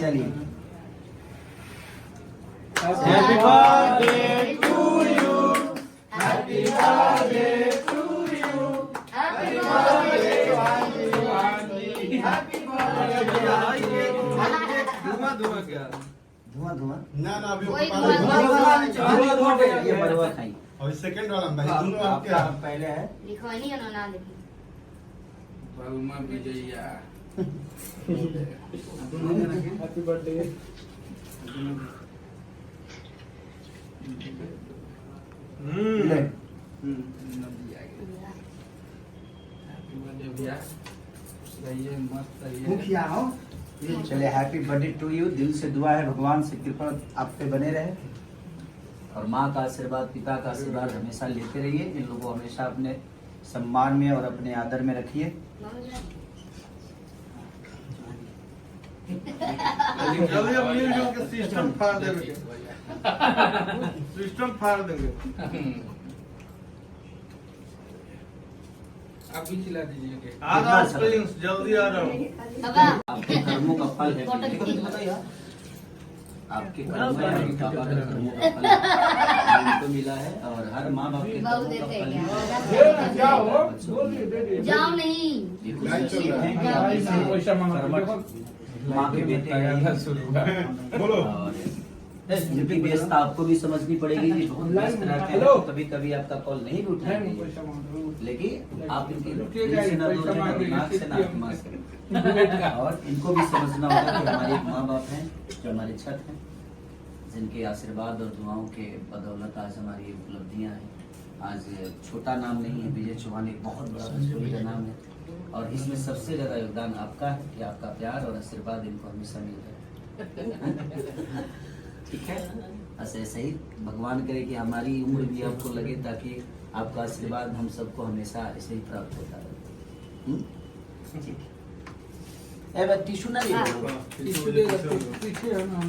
चलिए Happy birthday to you. Happy birthday to you. Happy birthday to you. Happy birthday. धुआं क्या? धुआं ना ना अभी वही धुआं ये बरवा खाई और सेकंड वाला भाई दोनों आपके आपका पहले है लिखवानी है ना लिखी बहुमा विजया। Happy birthday. ले मुखिया हो चलिए हैप्पी बर्थडे टू यू। दिल से दुआ है भगवान से कृपा आप पे बने रहे और माँ का आशीर्वाद पिता का आशीर्वाद हमेशा लेते रहिए। इन लोगों को हमेशा अपने सम्मान में और अपने आदर में रखिए। जल्दी अब मिलजुल के सिस्टम फाड़ देंगे। सिस्टम फाड़ देंगे। आप भी चिल्ला दीजिए। आ रहा हूँ प्रिंस, जल्दी आ रहा हूँ। बाबा आपके कर्मों का फल है बेटे। आपके कर्म है आपके पापा के कर्मों का फल है उनको मिला है और हर माँ बाप के कर्मों का फल है। जाओ नहीं ये खुशी की है कि आप ऐसे कर्मठ माँ के बेटे हैं। बोलो। और जिनकी व्यस्तता आपको भी समझनी पड़ेगी कि बहुत व्यस्त रहते हैं तो कभी कभी आपका कॉल नहीं भी उठाएंगे, लेकिन आप इनके दिल से ना दूर रहें, दिमाग से ना आत्मा से। और इनको भी समझना होगा कि हमारे एक माँ बाप हैं जो हमारे छत हैं, जिनके आशीर्वाद और दुआओं के बदौलत आज हमारी उपलब्धियां हैं। आज छोटा नाम नहीं है, विजय चौहान एक बहुत बड़ा भोजपुरी का नाम है और इसमें सबसे ज्यादा योगदान आपका है कि आपका प्यार और आशीर्वाद इनको हमेशा मिलता है। ठीक है, ऐसे ही भगवान करे कि हमारी उम्र भी आपको लगे ताकि आपका आशीर्वाद हम सबको हमेशा ऐसे ही प्राप्त होता रहे। ठीक है, टिश्यू ना ले लो। टिश्यू ले लो, पीछे है ना।